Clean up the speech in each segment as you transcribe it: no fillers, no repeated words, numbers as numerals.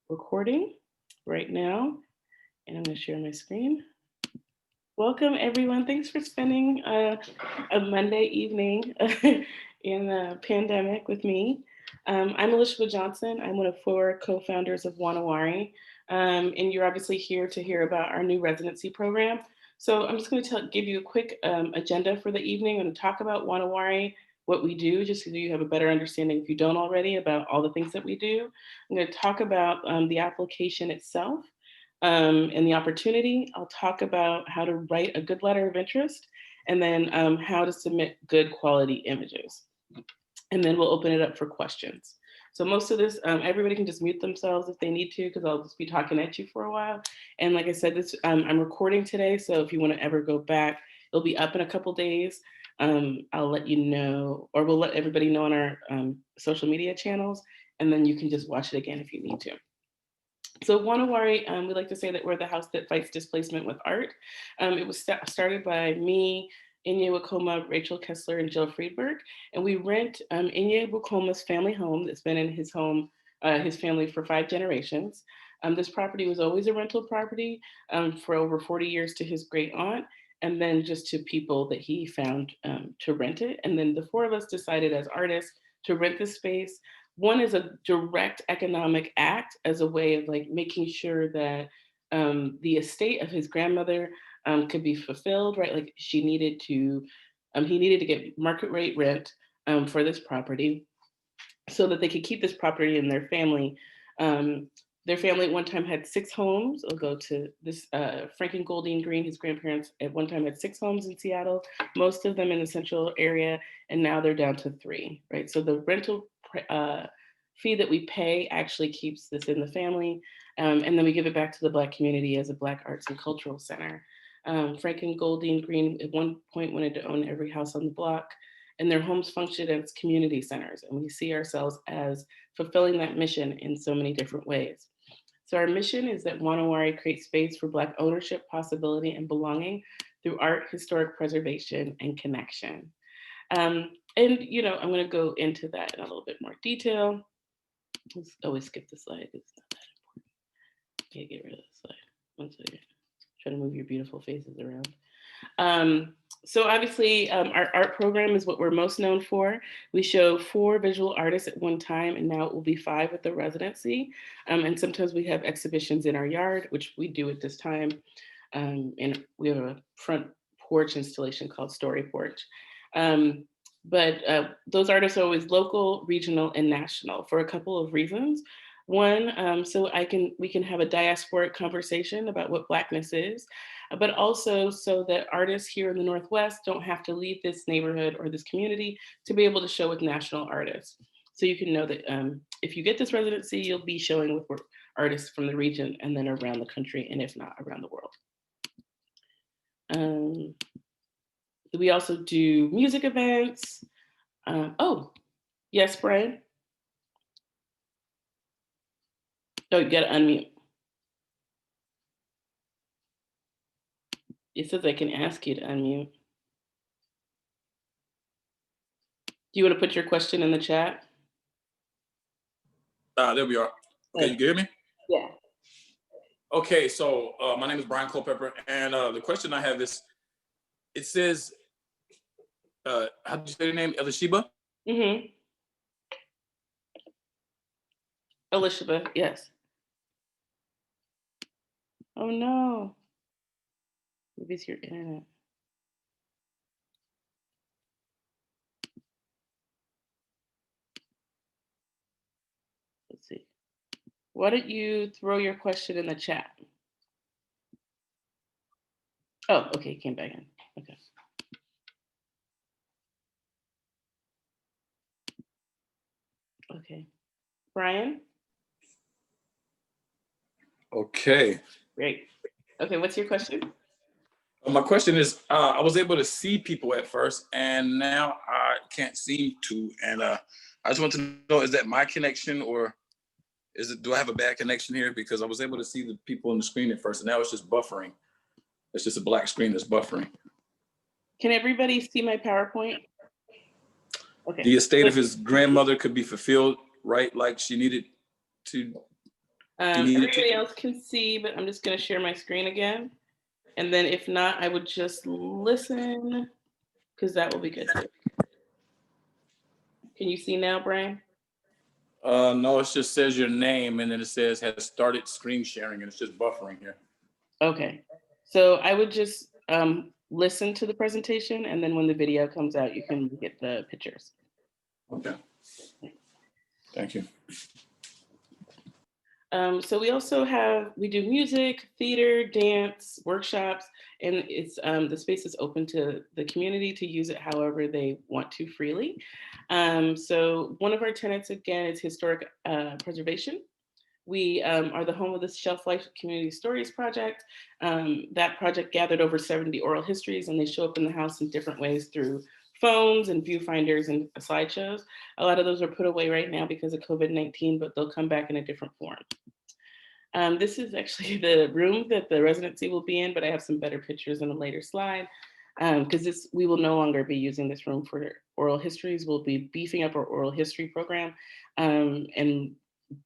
recording right now, and I'm going to share my screen. Welcome, everyone. Thanks for spending a Monday evening in the pandemic with me. I'm Elizabeth Johnson. I'm one of four co-founders of Wa Na Wari, and you're obviously here to hear about our new residency program. So I'm just going to give you a quick agenda for the evening. I'm going to talk about Wa Na Wari, what we do, just so you have a better understanding if you don't already about all the things that we do. I'm going to talk about the application itself and the opportunity. I'll talk about how to write a good letter of interest and then how to submit good quality images. And then we'll open it up for questions. So most of this, everybody can just mute themselves if they need to, because I'll just be talking at you for a while. And like I said, this I'm recording today, so if you want to ever go back, it'll be up in a couple days. I'll let you know, or we'll let everybody know on our social media channels, and then you can just watch it again if you need to. So Wa Na Wari, we like to say that we're the house that fights displacement with art. It was started by me, Inye Wakoma, Rachel Kessler, and Jill Friedberg. And we rent Inye Wakoma's family home that's been in his home, his family for 5 generations. This property was always a rental property for over 40 years to his great aunt, and then just to people that he found to rent it. And then the 4 of us decided as artists to rent this space. One is a direct economic act as a way of like making sure that the estate of his grandmother could be fulfilled, right? Like he needed to get market rate rent for this property so that they could keep this property in their family. Their family at one time had 6 homes. I'll go to this, Frank and Goldine Green, his grandparents at one time had 6 homes in Seattle, most of them in the central area, and now they're down to 3, right? So the rental fee that we pay actually keeps this in the family, and then we give it back to the Black community as a Black arts and cultural center. Frank and Goldine Green at one point wanted to own every house on the block, and their homes functioned as community centers, and we see ourselves as fulfilling that mission in so many different ways. So our mission is that Wa Na Wari creates space for Black ownership, possibility, and belonging through art, historic preservation, and connection. And I'm going to go into that in a little bit more detail. Let's always skip the slide. It's not that important. Okay, get rid of the slide. One second. Try to move your beautiful faces around. So obviously, our art program is what we're most known for. We show 4 visual artists at one time, and now it will be 5 with the residency. And sometimes we have exhibitions in our yard, which we do at this time. And we have a front porch installation called Story Porch. But those artists are always local, regional, and national for a couple of reasons. One, so we can have a diasporic conversation about what Blackness is, but also so that artists here in the Northwest don't have to leave this neighborhood or this community to be able to show with national artists. So you can know that if you get this residency, you'll be showing with artists from the region and then around the country, and if not, around the world. We also do music events. Oh, yes, Brian? Oh, you gotta unmute. It says I can ask you to unmute. Do you want to put your question in the chat? There we are. Okay, you can hear me? Yeah. Okay, so my name is Brian Culpepper, and the question I have is, it says, how do you say your name? Elishiba? Mm-hmm. Elishiba, yes. Oh no. Maybe it's your internet. Let's see. Why don't you throw your question in the chat? Oh, okay, came back in. Okay. Okay. Brian? Okay. Great. Okay, what's your question? My question is, I was able to see people at first, and now I can't seem to. And I just want to know, is that my connection, or do I have a bad connection here? Because I was able to see the people on the screen at first, and now it's just buffering. It's just a black screen that's buffering. Can everybody see my PowerPoint? Okay. The estate of his grandmother could be fulfilled, right? Like she needed to. You need it Everybody to? else can see, but I'm just going to share my screen again. And then if not, I would just listen because that will be good too. Can you see now, Brian? No, it just says your name and then it says has started screen sharing and it's just buffering here. Okay. So I would just listen to the presentation, and then when the video comes out, you can get the pictures. Okay. Thank you. So we do music, theater, dance, workshops, and it's the space is open to the community to use it however they want to freely. So one of our tenants again is historic preservation. We are the home of the Shelf Life Community Stories Project. That project gathered over 70 oral histories, and they show up in the house in different ways through phones and viewfinders and slideshows. A lot of those are put away right now because of COVID-19, but they'll come back in a different form. This is actually the room that the residency will be in, but I have some better pictures in a later slide because we will no longer be using this room for oral histories. We'll be beefing up our oral history program and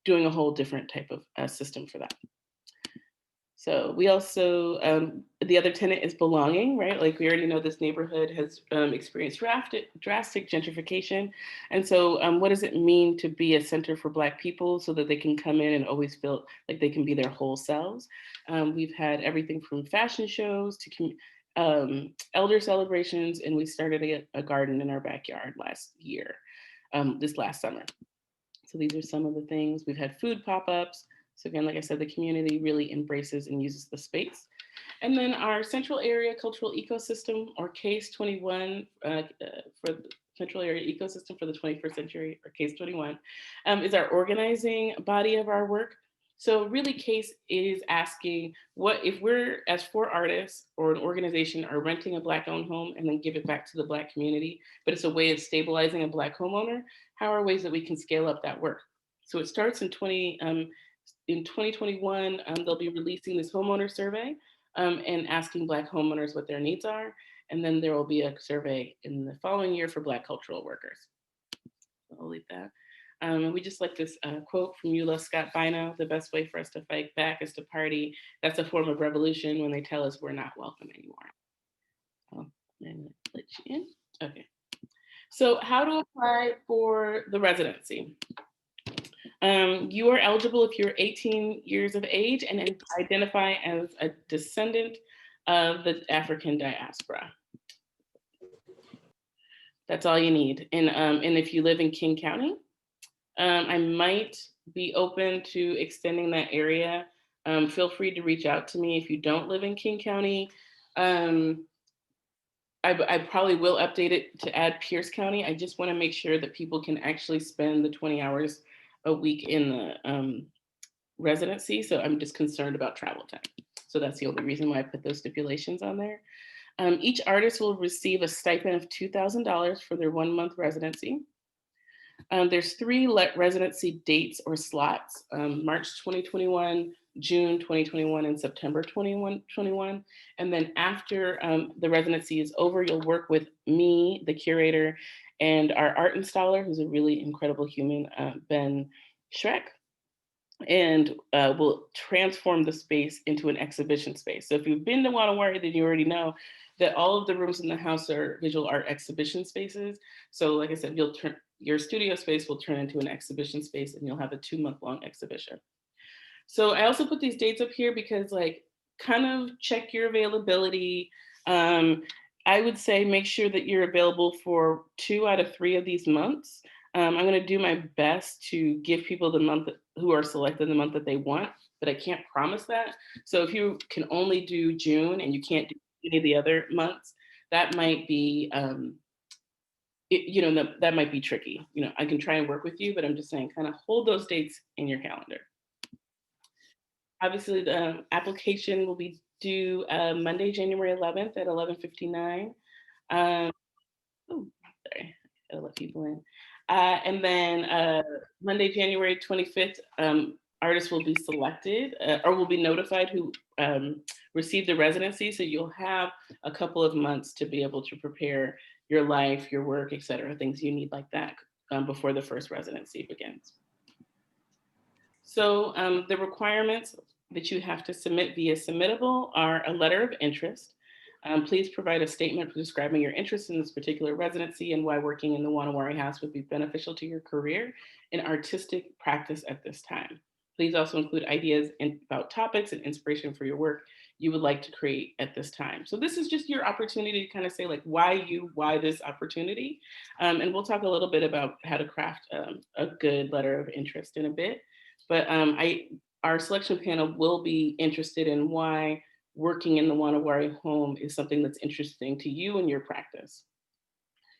doing a whole different type of system for that. So we also, the other tenant is belonging, right? Like we already know this neighborhood has experienced drastic gentrification. And so what does it mean to be a center for Black people so that they can come in and always feel like they can be their whole selves? We've had everything from fashion shows to elder celebrations, and we started a garden in our backyard last year, this last summer. So these are some of the things. We've had food pop-ups. So again, like I said, the community really embraces and uses the space. And then our Central Area Cultural Ecosystem, or CASE 21, for the Central Area Ecosystem for the 21st Century, or CASE 21, is our organizing body of our work. So really CASE is asking what if we're, as 4 artists or an organization, are renting a Black-owned home and then give it back to the Black community, but it's a way of stabilizing a Black homeowner, how are ways that we can scale up that work? So it starts in 2021, they'll be releasing this homeowner survey and asking Black homeowners what their needs are. And then there will be a survey in the following year for Black cultural workers. So I'll leave that. We just like this quote from Eula Scott Bino: "The best way for us to fight back is to party. That's a form of revolution when they tell us we're not welcome anymore." I'm gonna let you in. Okay. So how to apply for the residency? You are eligible if you're 18 years of age and identify as a descendant of the African diaspora. That's all you need. And if you live in King County, I might be open to extending that area. Feel free to reach out to me if you don't live in King County. I probably will update it to add Pierce County. I just want to make sure that people can actually spend the 20 hours a week in the residency. So I'm just concerned about travel time. So that's the only reason why I put those stipulations on there. Each artist will receive a stipend of $2,000 for their 1-month residency. There's 3 residency dates or slots: March 2021, June 2021, and September 2021. And then after the residency is over, you'll work with me, the curator, and our art installer, who's a really incredible human, Ben Schreck, and we'll transform the space into an exhibition space. So if you've been to Wa Na Wari, then you already know that all of the rooms in the house are visual art exhibition spaces. So like I said, your studio space will turn into an exhibition space, and you'll have a 2-month-long exhibition. So I also put these dates up here because, like, kind of check your availability. I would say make sure that you're available for 2 out of 3 of these months. I'm going to do my best to give people the month who are selected the month that they want, but I can't promise that. So if you can only do June and you can't do any of the other months, that might be, that might be tricky. I can try and work with you, but I'm just saying, kind of hold those dates in your calendar. Obviously, the application will be due Monday, January 11th at 11:59. Oh, sorry, I gotta let people in. And then Monday, January 25th, artists will be selected or will be notified who received the residency. So you'll have a couple of months to be able to prepare your life, your work, et cetera, things you need like that before the first residency begins. So the requirements that you have to submit via Submittable are a letter of interest. Please provide a statement describing your interest in this particular residency and why working in the Wa Na Wari house would be beneficial to your career and artistic practice at this time. Please also include ideas about topics and inspiration for your work you would like to create at this time. So this is just your opportunity to kind of say like why you, why this opportunity. And we'll talk a little bit about how to craft a good letter of interest in a bit. But our selection panel will be interested in why working in the Wa Na Wari home is something that's interesting to you and your practice.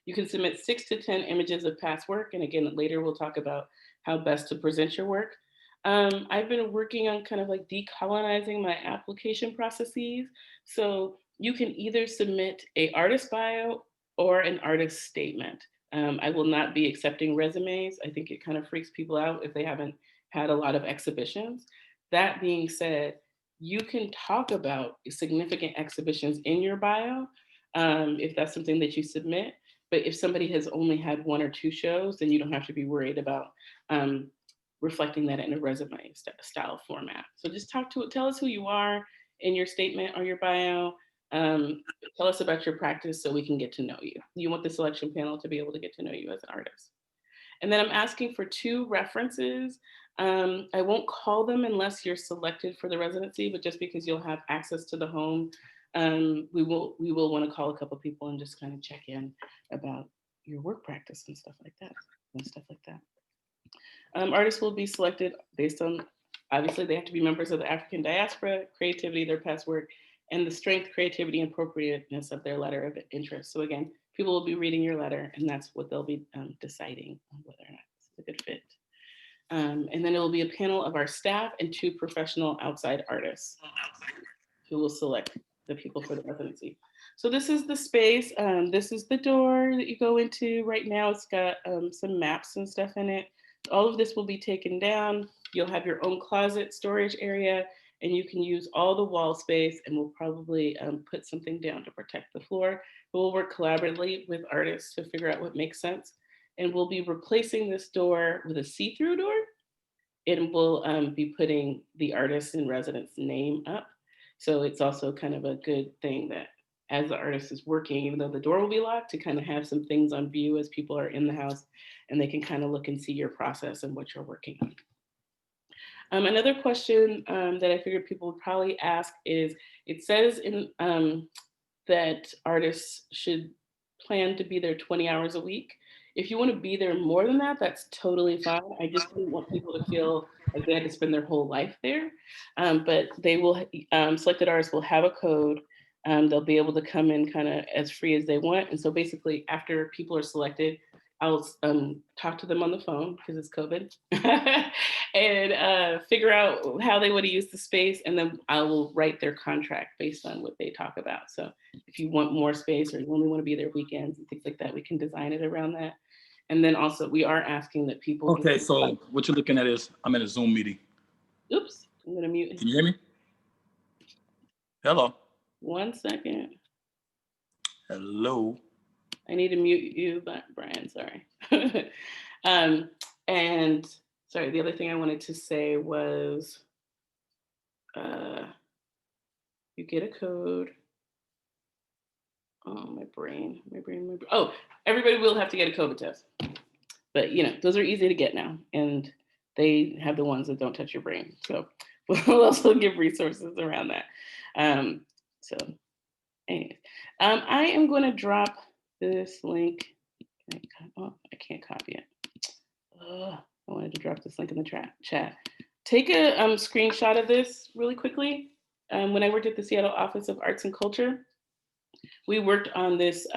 You can submit 6 to 10 images of past work. And again, later we'll talk about how best to present your work. I've been working on kind of like decolonizing my application processes. So you can either submit a artist bio or an artist statement. I will not be accepting resumes. I think it kind of freaks people out if they haven't had a lot of exhibitions. That being said, you can talk about significant exhibitions in your bio if that's something that you submit. But if somebody has only had 1 or 2 shows, then you don't have to be worried about reflecting that in a resume style format. So just tell us who you are in your statement or your bio. Tell us about your practice so we can get to know you. You want the selection panel to be able to get to know you as an artist. And then I'm asking for 2 references. I won't call them unless you're selected for the residency, but just because you'll have access to the home, we will want to call a couple people and just kind of check in about your work practice and stuff like that. Artists will be selected based on, obviously they have to be members of the African diaspora, creativity, their past work, and the strength, creativity, and appropriateness of their letter of interest. So again, people will be reading your letter and that's what they'll be deciding on whether or not it's a good fit. And then it will be a panel of our staff and 2 professional outside artists who will select the people for the residency. So this is the space. This is the door that you go into right now. It's got some maps and stuff in it. All of this will be taken down. You'll have your own closet storage area and you can use all the wall space and we'll probably put something down to protect the floor. But we'll work collaboratively with artists to figure out what makes sense. And we'll be replacing this door with a see-through door. And we'll be putting the artist in residence name up. So it's also kind of a good thing that as the artist is working, even though the door will be locked, to kind of have some things on view as people are in the house and they can kind of look and see your process and what you're working on. Another question that I figured people would probably ask is, it says in that artists should plan to be there 20 hours a week. If you want to be there more than that, that's totally fine. I just didn't want people to feel like they had to spend their whole life there. But they will, selected artists will have a code. They'll be able to come in kind of as free as they want. And so basically after people are selected, I'll talk to them on the phone because it's COVID and figure out how they want to use the space. And then I will write their contract based on what they talk about. So if you want more space or you only want to be there weekends and things like that, we can design it around that. And then also we are asking that people. Okay, so what you're looking at is I'm in a Zoom meeting. Oops, I'm gonna mute. Can you hear me? Hello. 1 second. Hello. I need to mute you, but Brian, sorry. And sorry, the other thing I wanted to say was you get a code. Oh, my brain. Oh, everybody will have to get a COVID test. But you know, those are easy to get now. And they have the ones that don't touch your brain. So we'll also give resources around that. So anyways, I am going to drop this link. Oh, I can't copy it. I wanted to drop this link in the chat. Take a screenshot of this really quickly. When I worked at the Seattle Office of Arts and Culture, we worked on this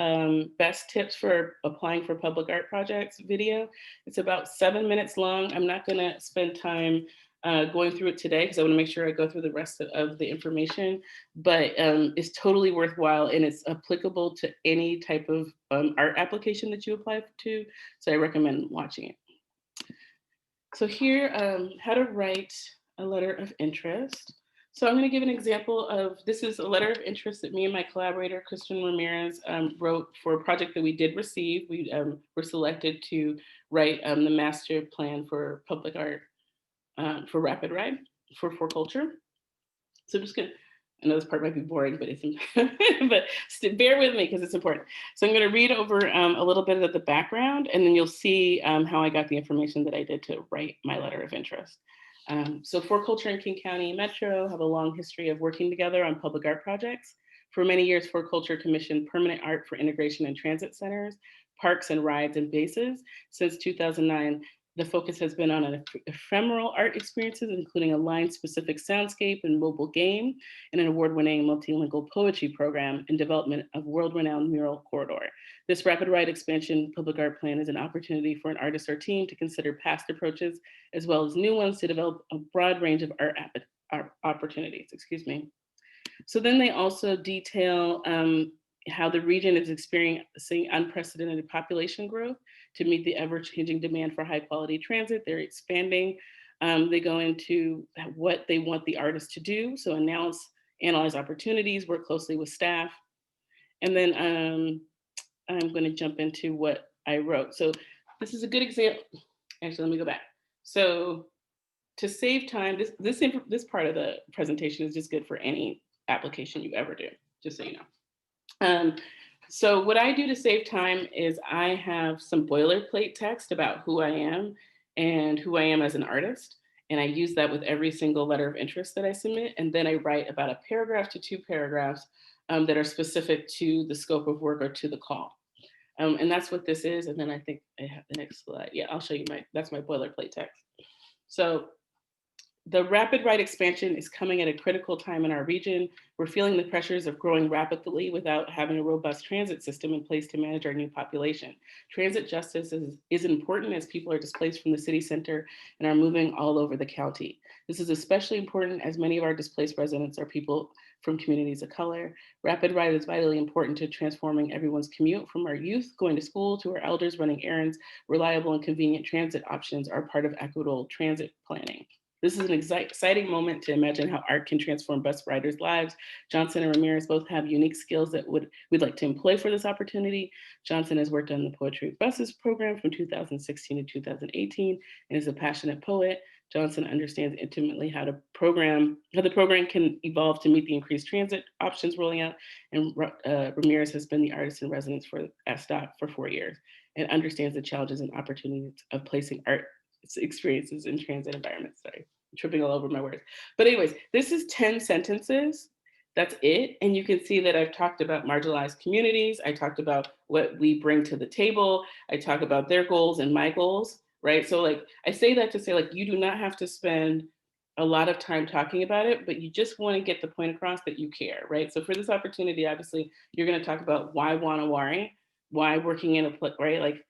best tips for applying for public art projects video. It's about 7 minutes long. I'm not gonna spend time going through it today because I wanna make sure I go through the rest of the information, but it's totally worthwhile and it's applicable to any type of art application that you apply to. So I recommend watching it. So here, how to write a letter of interest. So I'm going to give an example of, this is a letter of interest that me and my collaborator, Kristen Ramirez, wrote for a project that we did receive. We were selected to write the master plan for public art for Rapid Ride for culture. So I'm just gonna, I know this part might be boring, but it's but bear with me because it's important. So I'm going to read over a little bit of the background, and then you'll see how I got the information that I did to write my letter of interest. So For Culture and King County Metro have a long history of working together on public art projects. For many years, For Culture commissioned permanent art for integration in transit centers, parks and rides and bases. Since 2009, the focus has been on ephemeral art experiences, including a line-specific soundscape and mobile game, and an award-winning multilingual poetry program and development of world-renowned mural corridor. This Rapid Ride expansion public art plan is an opportunity for an artist or team to consider past approaches, as well as new ones to develop a broad range of art opportunities, excuse me. So then they also detail how the region is experiencing unprecedented population growth to meet the ever-changing demand for high-quality transit. They're expanding. They go into what they want the artists to do. So analyze opportunities, work closely with staff. And then I'm going to jump into what I wrote. So this is a good example. Actually, let me go back. So to save time, this part of the presentation is just good for any application you ever do, just so you know. So what I do to save time is I have some boilerplate text about who I am and who I am as an artist. And I use that with every single letter of interest that I submit. And then I write about a paragraph to 2 paragraphs that are specific to the scope of work or to the call. And that's what this is. And then I think I have the next slide. Yeah, I'll show you that's my boilerplate text. So the Rapid Ride expansion is coming at a critical time in our region. We're feeling the pressures of growing rapidly without having a robust transit system in place to manage our new population. Transit justice is important as people are displaced from the city center and are moving all over the county. This is especially important as many of our displaced residents are people from communities of color. Rapid Ride is vitally important to transforming everyone's commute, from our youth going to school to our elders running errands. Reliable and convenient transit options are part of equitable transit planning. This is an exciting moment to imagine how art can transform bus riders' lives. Johnson and Ramirez both have unique skills that we'd like to employ for this opportunity. Johnson has worked on the Poetry Buses program from 2016 to 2018 and is a passionate poet. Johnson understands intimately how the program can evolve to meet the increased transit options rolling out. And Ramirez has been the artist in residence for SDOT for 4 years and understands the challenges and opportunities of placing art experiences in transit environments. Sorry, I'm tripping all over my words. But anyways, this is 10 sentences. That's it. And you can see that I've talked about marginalized communities. I talked about what we bring to the table. I talk about their goals and my goals, right? So like, I say that to say like, you do not have to spend a lot of time talking about it, but you just want to get the point across that you care, right? So for this opportunity, obviously, you're going to talk about why Wa Na Wari, why working in a place, right? Like,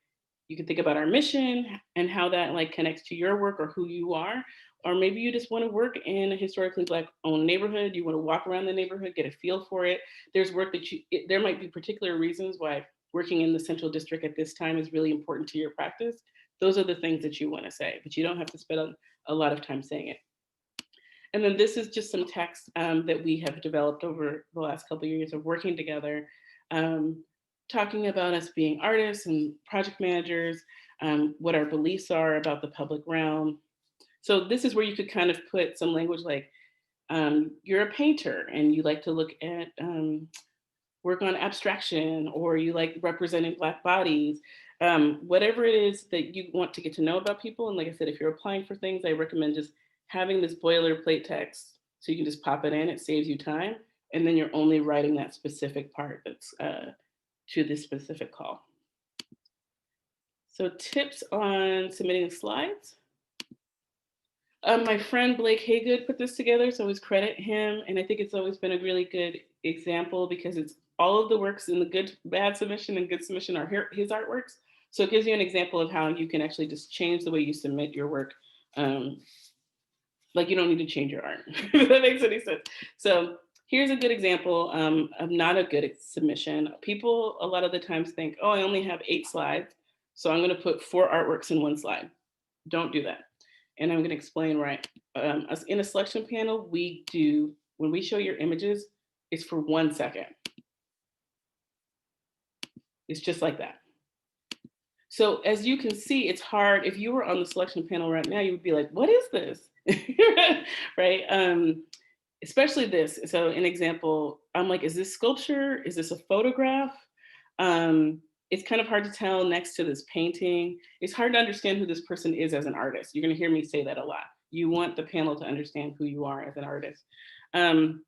you can think about our mission and how that like connects to your work or who you are. Or maybe you just want to work in a historically Black owned neighborhood. You want to walk around the neighborhood, get a feel for it. There's work that there might be particular reasons why working in the Central District at this time is really important to your practice. Those are the things that you want to say, but you don't have to spend a lot of time saying it. And then this is just some text that we have developed over the last couple of years of working together. Talking about us being artists and project managers, what our beliefs are about the public realm. So this is where you could kind of put some language like, you're a painter and you like to look at work on abstraction, or you like representing Black bodies, whatever it is that you want to get to know about people. And like I said, if you're applying for things, I recommend just having this boilerplate text so you can just pop it in, it saves you time. And then you're only writing that specific part that's to this specific call. So tips on submitting slides. My friend Blake Haygood put this together, so I always credit him. And I think it's always been a really good example because it's all of the works in the good, bad submission and good submission are his artworks. So it gives you an example of how you can actually just change the way you submit your work. Like you don't need to change your art, if that makes any sense. So here's a good example of not a good submission. People a lot of the times think, oh, I only have 8 slides, so I'm going to put 4 artworks in 1 slide. Don't do that. And I'm going to explain why. In a selection panel, when we show your images, it's for 1 second. It's just like that. So as you can see, it's hard. If you were on the selection panel right now, you would be like, what is this? right? Especially this. So an example, I'm like, is this sculpture? Is this a photograph? It's kind of hard to tell next to this painting. It's hard to understand who this person is as an artist. You're gonna hear me say that a lot. You want the panel to understand who you are as an artist. Um,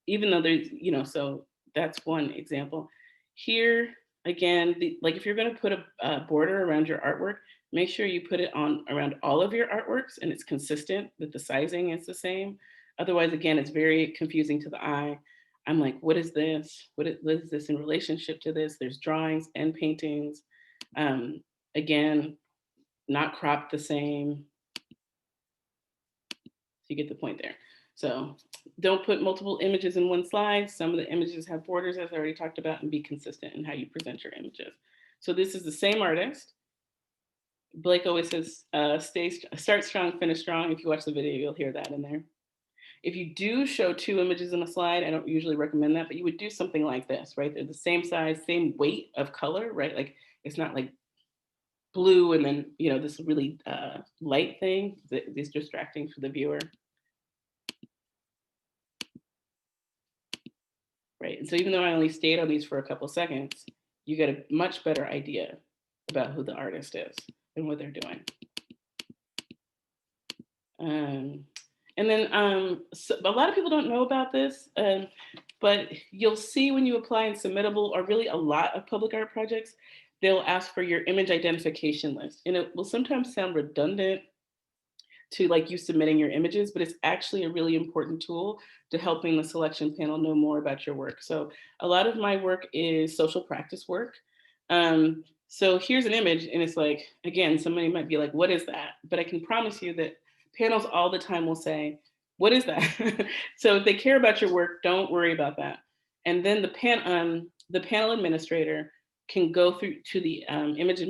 Even though there's, so that's one example. Here, again, like if you're gonna put a border around your artwork, make sure you put it on around all of your artworks and it's consistent, that the sizing is the same. Otherwise, again, it's very confusing to the eye. I'm like, what is this? What is this in relationship to this? There's drawings and paintings. Again, not cropped the same. You get the point there. So don't put multiple images in one slide. Some of the images have borders, as I already talked about, and be consistent in how you present your images. So this is the same artist. Blake always says, start strong, finish strong. If you watch the video, you'll hear that in there. If you do show two images in a slide, I don't usually recommend that, but you would do something like this, right? They're the same size, same weight of color, right? Like it's not like blue and then, this really light thing that is distracting for the viewer. Right. And so even though I only stayed on these for a couple seconds, you get a much better idea about who the artist is and what they're doing. And then so a lot of people don't know about this, but you'll see when you apply in Submittable, or really a lot of public art projects, they'll ask for your image identification list. And it will sometimes sound redundant to like you submitting your images, but it's actually a really important tool to helping the selection panel know more about your work. So a lot of my work is social practice work. So here's an image and it's like, again, somebody might be like, what is that? But I can promise you that panels all the time will say, what is that? So if they care about your work, don't worry about that. And then the panel administrator can go through to the image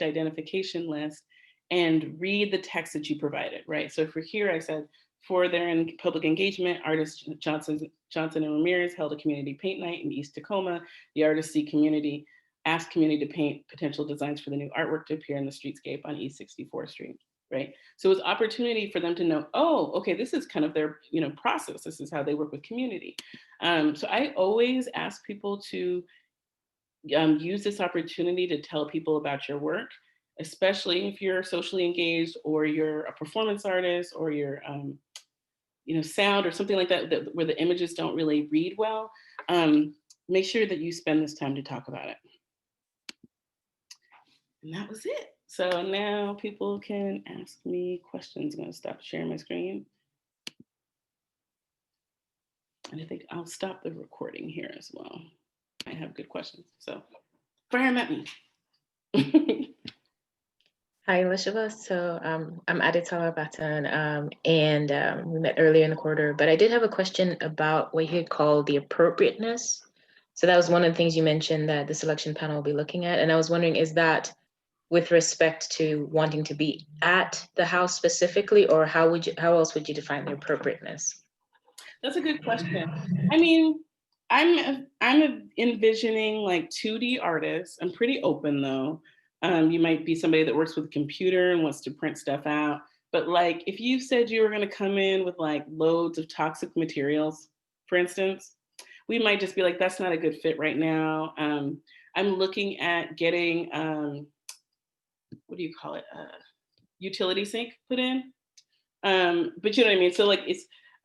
identification list and read the text that you provided, right? So for here, I said, for their public engagement, artists Johnson and Ramirez held a community paint night in East Tacoma. The artists asked community to paint potential designs for the new artwork to appear in the streetscape on East 64th Street, right? So it was opportunity for them to know, oh, okay, this is kind of their process. This is how they work with community. So I always ask people to use this opportunity to tell people about your work, especially if you're socially engaged or you're a performance artist or you're sound or something like that, where the images don't really read well. Make sure that you spend this time to talk about it. And that was it. So now people can ask me questions. I'm going to stop sharing my screen. And I think I'll stop the recording here as well. I have good questions. So fire them at me. Hi, Elishaba. So I'm Aditala Batan, and we met earlier in the quarter, but I did have a question about what you had called the appropriateness. So that was one of the things you mentioned that the selection panel will be looking at. And I was wondering, is that with respect to wanting to be at the house specifically, or how else would you define the appropriateness? That's a good question. I mean, I'm envisioning like 2D artists. I'm pretty open though. You might be somebody that works with a computer and wants to print stuff out. But like if you said you were going to come in with like loads of toxic materials, for instance, we might just be like, that's not a good fit right now. I'm looking at getting, what do you call it? Utility sink put in. But you know what I mean? So like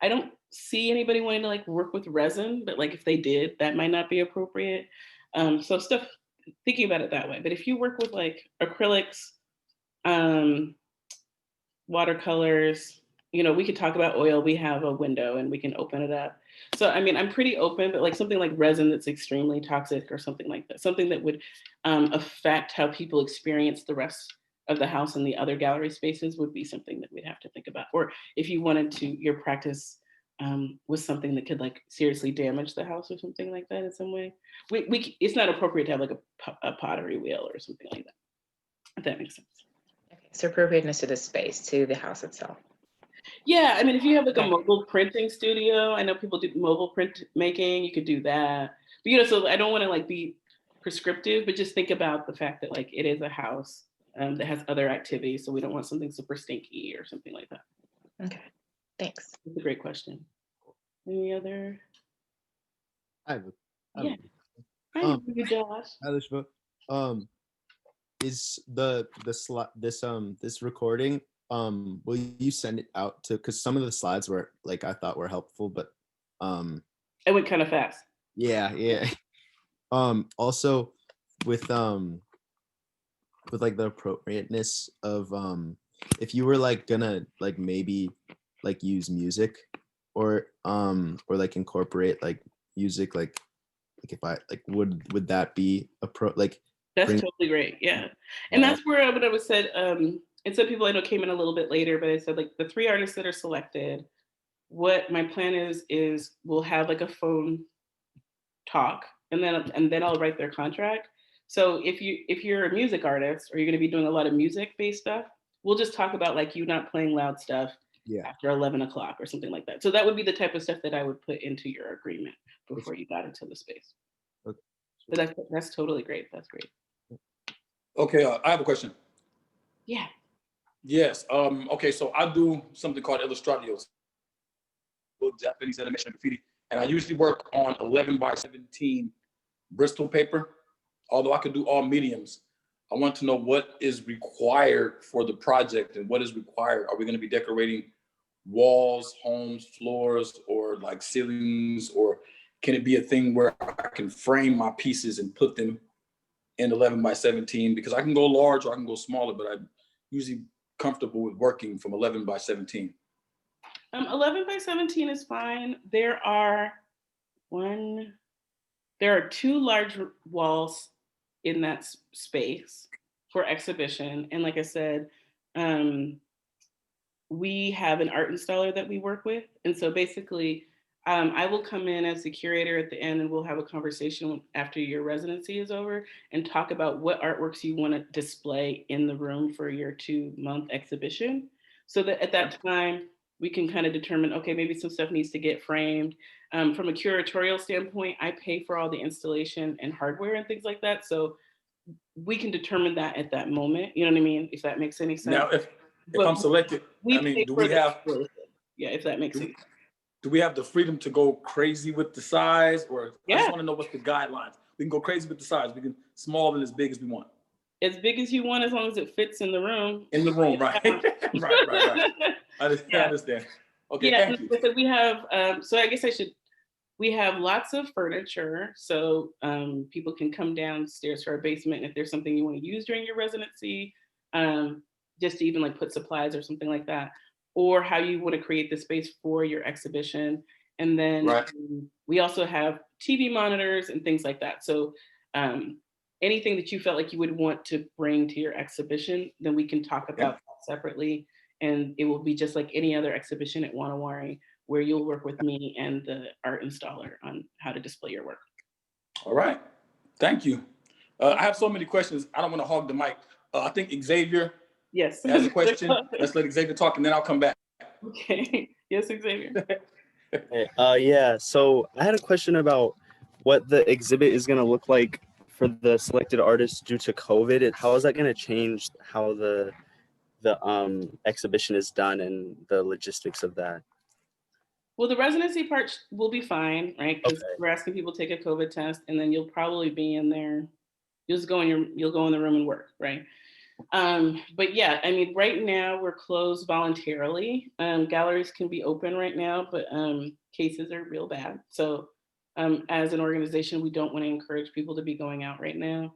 I don't see anybody wanting to like work with resin, but like if they did, that might not be appropriate. So stuff, thinking about it that way. But if you work with like acrylics, watercolors, we could talk about oil. We have a window and we can open it up. So, I mean, I'm pretty open, but like something like resin that's extremely toxic or something like that, something that would affect how people experience the rest of the house and the other gallery spaces would be something that we'd have to think about. Or if you wanted to, your practice was something that could like seriously damage the house or something like that in some way. It's not appropriate to have like a pottery wheel or something like that, if that makes sense. Okay, so appropriateness to the space, to the house itself. Yeah, I mean, if you have like a mobile printing studio, I know people do mobile print making, you could do that. But so I don't want to like be prescriptive, but just think about the fact that like it is a house that has other activities, so we don't want something super stinky or something like that. Okay, thanks. That's a great question. Any other? I have Yeah. Hi, Um, Josh. Elishba, is the this recording, will you send it out to, because some of the slides were like I thought were helpful, but It went kind of fast. yeah. Also with like the appropriateness of if you were like gonna like maybe like use music or like incorporate like music like if I like would that be like That's bring totally great. Yeah. And that's where what I was said, and some people I know came in a little bit later, but I said like the 3 artists that are selected, what my plan is we'll have like a phone talk and then I'll write their contract. So if you're a music artist or you're going to be doing a lot of music based stuff, we'll just talk about like you not playing loud stuff yeah. after 11 o'clock or something like that. So that would be the type of stuff that I would put into your agreement before you got into the space. Okay. But that's totally great. That's great. Okay, I have a question. Yeah. Yes. Okay, so I do something called illustratios, Japanese animation and graffiti, and I usually work on 11 by 17 Bristol paper. Although I could do all mediums, I want to know what is required for the project and what is required. Are we going to be decorating walls, homes, floors, or like ceilings, or can it be a thing where I can frame my pieces and put them in 11 by 17? Because I can go large or I can go smaller, but I'm usually comfortable with working from 11 by 17. 11 by 17 is fine. There are 2 large walls in that space for exhibition. And like I said, we have an art installer that we work with. And so basically, I will come in as the curator at the end and we'll have a conversation after your residency is over and talk about what artworks you want to display in the room for your 2-month exhibition. So that at that time, we can kind of determine, okay, maybe some stuff needs to get framed. From a curatorial standpoint, I pay for all the installation and hardware and things like that. So we can determine that at that moment. You know what I mean? If that makes any sense. Now, if I'm selected, I mean, do we have? Yeah, if that makes sense. Do we have the freedom to go crazy with the size, or yeah. I just want to know what's the guidelines? We can go crazy with the size. We can small and as big as we want. As big as you want, as long as it fits in the room. In the room, right? right. I understand. Okay, yeah, thank you. So we have. So I guess we have lots of furniture, so people can come downstairs to our basement, and if there's something you want to use during your residency, just to even like put supplies or something like that, or how you want to create the space for your exhibition. And then we also have TV monitors and things like that. So anything that you felt like you would want to bring to your exhibition, then we can talk about that separately. And it will be just like any other exhibition at Wa Na Wari, where you'll work with me and the art installer on how to display your work. All right, thank you. I have so many questions. I don't want to hog the mic. I think Xavier has a question. Let's let Xavier talk, and then I'll come back. Okay. Yes, Xavier. Yeah. So I had a question about what the exhibit is going to look like for the selected artists due to COVID. How is that going to change how the exhibition is done and the logistics of that? Well, the residency part will be fine, right? Because we're asking people to take a COVID test, and then you'll probably be in there. You'll go in the room and work, right? But yeah, I mean, right now we're closed voluntarily. Galleries can be open right now, but cases are real bad. So as an organization, we don't want to encourage people to be going out right now.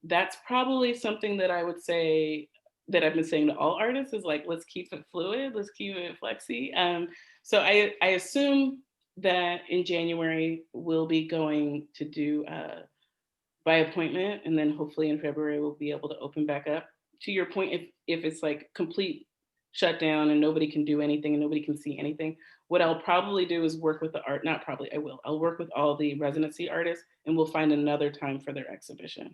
That's probably something that I would say that I've been saying to all artists is like, let's keep it fluid, let's keep it flexy. So I assume that in January we'll be going to do by appointment, and then hopefully in February we'll be able to open back up. To your point, if it's like complete shutdown and nobody can do anything and nobody can see anything, what I'll probably do is work with the art, not probably, I will. I'll work with all the residency artists and we'll find another time for their exhibition.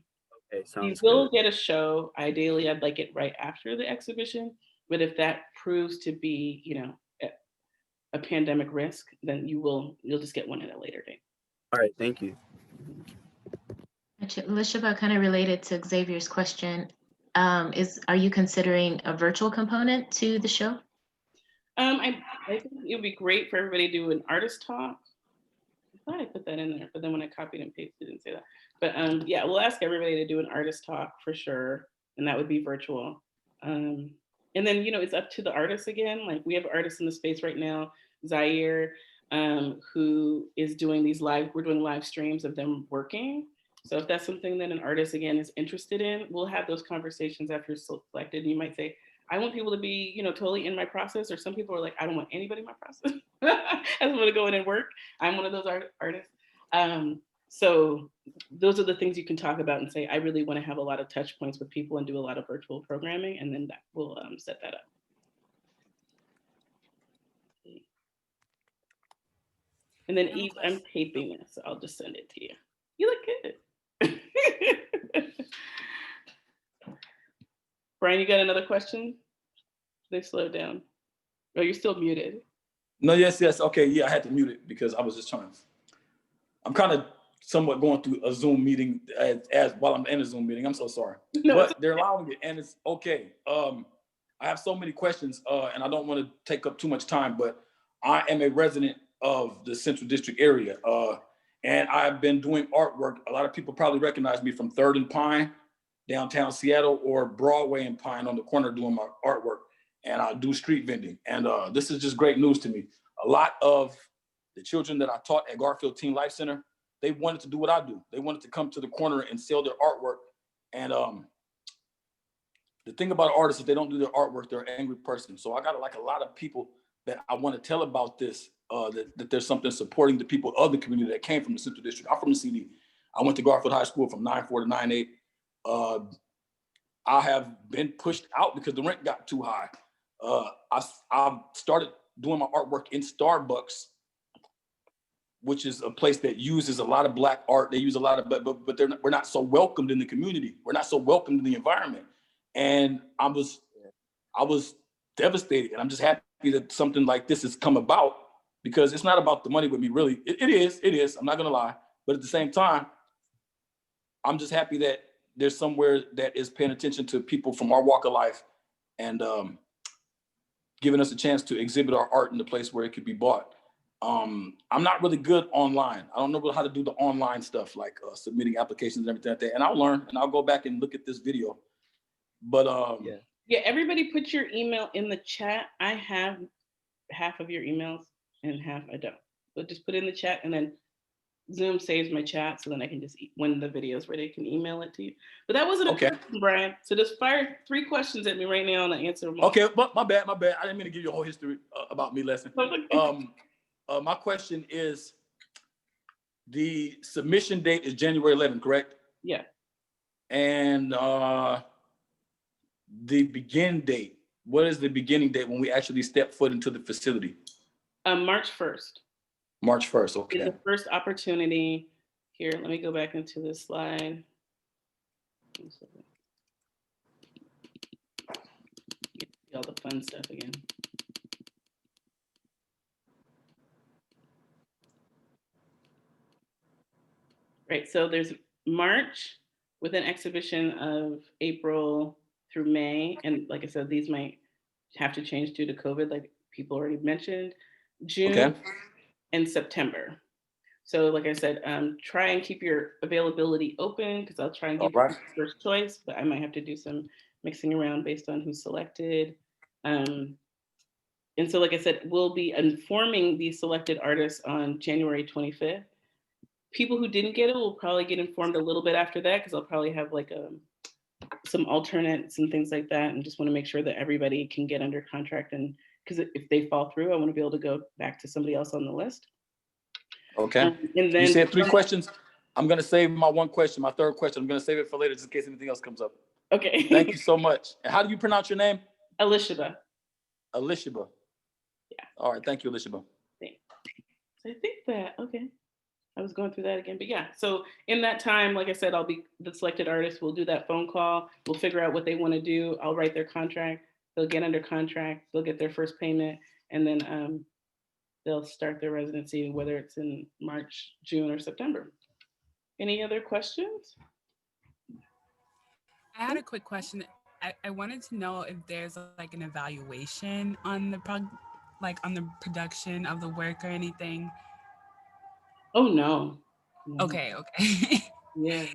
Okay, sounds You will good. get a show. Ideally, I'd like it right after the exhibition, but if that proves to be, a pandemic risk, then you'll just get one at a later date. All right, thank you. Elishba, kind of related to Xavier's question, are you considering a virtual component to the show? I think it would be great for everybody to do an artist talk. I thought I put that in there, but then when I copied and pasted, it didn't say that. But yeah, we'll ask everybody to do an artist talk for sure, and that would be virtual. And then, you know, it's up to the artists again. Like we have artists in the space right now, Zaire, who is doing these we're doing live streams of them working. So if that's something that an artist again is interested in, we'll have those conversations after you're selected. And you might say, I want people to be, you know, totally in my process. Or some people are like, I don't want anybody in my process. I just want to go in and work. I'm one of those artists. So those are the things you can talk about and say, I really want to have a lot of touch points with people and do a lot of virtual programming. And then that will set that up. And then Eve, I'm taping this, so I'll just send it to you. You look good. Brian, you got another question? They slowed down. Oh, you're still muted. No, yes. Okay, yeah, I had to mute it because I was just trying to. I'm kind of somewhat going through a Zoom meeting as while I'm in a Zoom meeting. I'm so sorry, no, but they're allowing it, and it's okay. I have so many questions, and I don't want to take up too much time, but I am a resident of the Central District area, and I've been doing artwork. A lot of people probably recognize me from 3rd and Pine, downtown Seattle, or Broadway and Pine on the corner doing my artwork, and I do street vending. And this is just great news to me. A lot of the children that I taught at Garfield Teen Life Center, they wanted to do what I do. They wanted to come to the corner and sell their artwork. And the thing about artists is they don't do their artwork, they're an angry person. So I got like a lot of people that I want to tell about this, that there's something supporting the people of the community that came from the Central District. I'm from the CD. I went to Garfield High School from 9-4 to 9-8. I have been pushed out because the rent got too high. I started doing my artwork in Starbucks, which is a place that uses a lot of Black art. They use a lot of, but we're not so welcomed in the community. We're not so welcomed in the environment. And I was devastated. And I'm just happy that something like this has come about, because it's not about the money with me, really. It is, I'm not gonna lie. But at the same time, I'm just happy that there's somewhere that is paying attention to people from our walk of life and giving us a chance to exhibit our art in the place where it could be bought. I'm not really good online. I don't know how to do the online stuff, like submitting applications and everything like that. And I'll learn, and I'll go back and look at this video. But yeah, everybody put your email in the chat. I have half of your emails and half I don't. But just put it in the chat, and then Zoom saves my chat, so then I can just, when the video is ready, I can email it to you. But that wasn't a question, Brian. So just fire 3 questions at me right now and I answer them. Okay, but my bad. I didn't mean to give you a whole history about me lesson. My question is, the submission date is January 11th, correct? Yeah. And the begin date, what is the beginning date when we actually step foot into the facility? March 1st. March 1st, okay. Is the first opportunity. Here, let me go back into this slide. Get all the fun stuff again. Right, so there's March with an exhibition of April through May. And like I said, these might have to change due to COVID, like people already mentioned. June and September. So like I said, try and keep your availability open, because I'll try and give you first choice, but I might have to do some mixing around based on who's selected. And so like I said, we'll be informing these selected artists on January 25th. People who didn't get it will probably get informed a little bit after that, because I'll probably have like some alternates and things like that, and just want to make sure that everybody can get under contract. And because if they fall through, I want to be able to go back to somebody else on the list. Okay. And then you said 3 questions. I'm going to save my 1 question, my 3rd question. I'm going to save it for later just in case anything else comes up. Okay. Thank you so much. And how do you pronounce your name? Elishiba. Elishiba. Yeah. All right. Thank you, Elishiba. Thanks. I think that, okay. I was going through that again, but yeah. So in that time, like I said, I'll be the selected artist. We'll do that phone call. We'll figure out what they want to do. I'll write their contract. They'll get under contract. They'll get their first payment. And then they'll start their residency, whether it's in March, June, or September. Any other questions? I had a quick question. I wanted to know if there's like an evaluation on the like on the production of the work or anything? Oh no. No. Okay, okay. Yeah.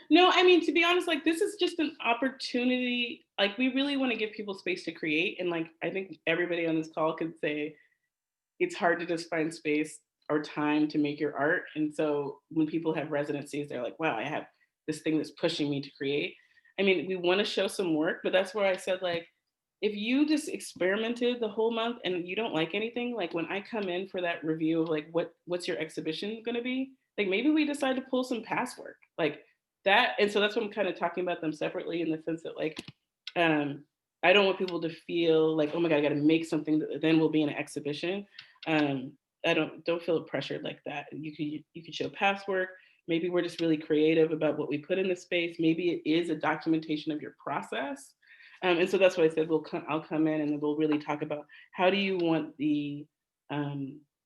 No, I mean, to be honest, like this is just an opportunity. Like we really want to give people space to create. And like I think everybody on this call could say it's hard to just find space or time to make your art. And so when people have residencies, they're like, wow, I have this thing that's pushing me to create. I mean, we want to show some work, but that's where I said, like, if you just experimented the whole month and you don't like anything, like when I come in for that review of like what's your exhibition gonna be, like maybe we decide to pull some past work. Like that. And so that's what I'm kind of talking about them separately in the sense that like um I don't want people to feel like, oh my God, I gotta make something that then will be in an exhibition. Um, I don't feel pressured like that. You could show past work. Maybe we're just really creative about what we put in the space. Maybe it is a documentation of your process. And so that's why I said I'll come in and then we'll really talk about how do you want the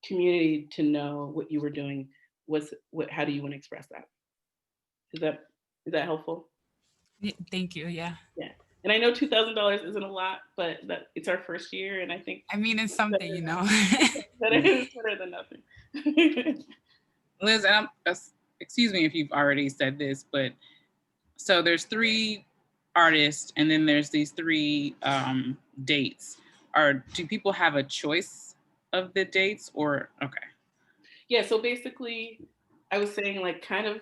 community to know what you were doing. How do you want to express that? Is that is that helpful? Thank you. Yeah. Yeah. And I know $2,000 isn't a lot, but that it's our first year, and I think I mean, it's better something, you know. it's better than nothing. Liz, and excuse me if you've already said this, but so there's 3 artists and then there's these 3 dates. Do people have a choice of the dates or okay? Yeah, so basically I was saying like kind of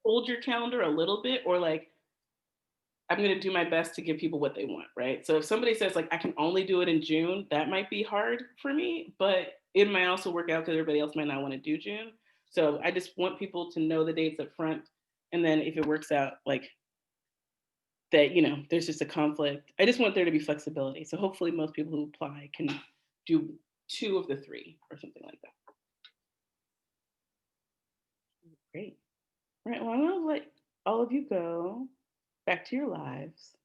hold your calendar a little bit, or like I'm going to do my best to give people what they want, right? So if somebody says like I can only do it in June, that might be hard for me, but it might also work out because everybody else might not want to do June. So I just want people to know the dates up front, and then if it works out, like that, there's just a conflict. I just want there to be flexibility. So hopefully most people who apply can do 2 of the 3 or something like that. Great. All right, well, I'm gonna let all of you go back to your lives.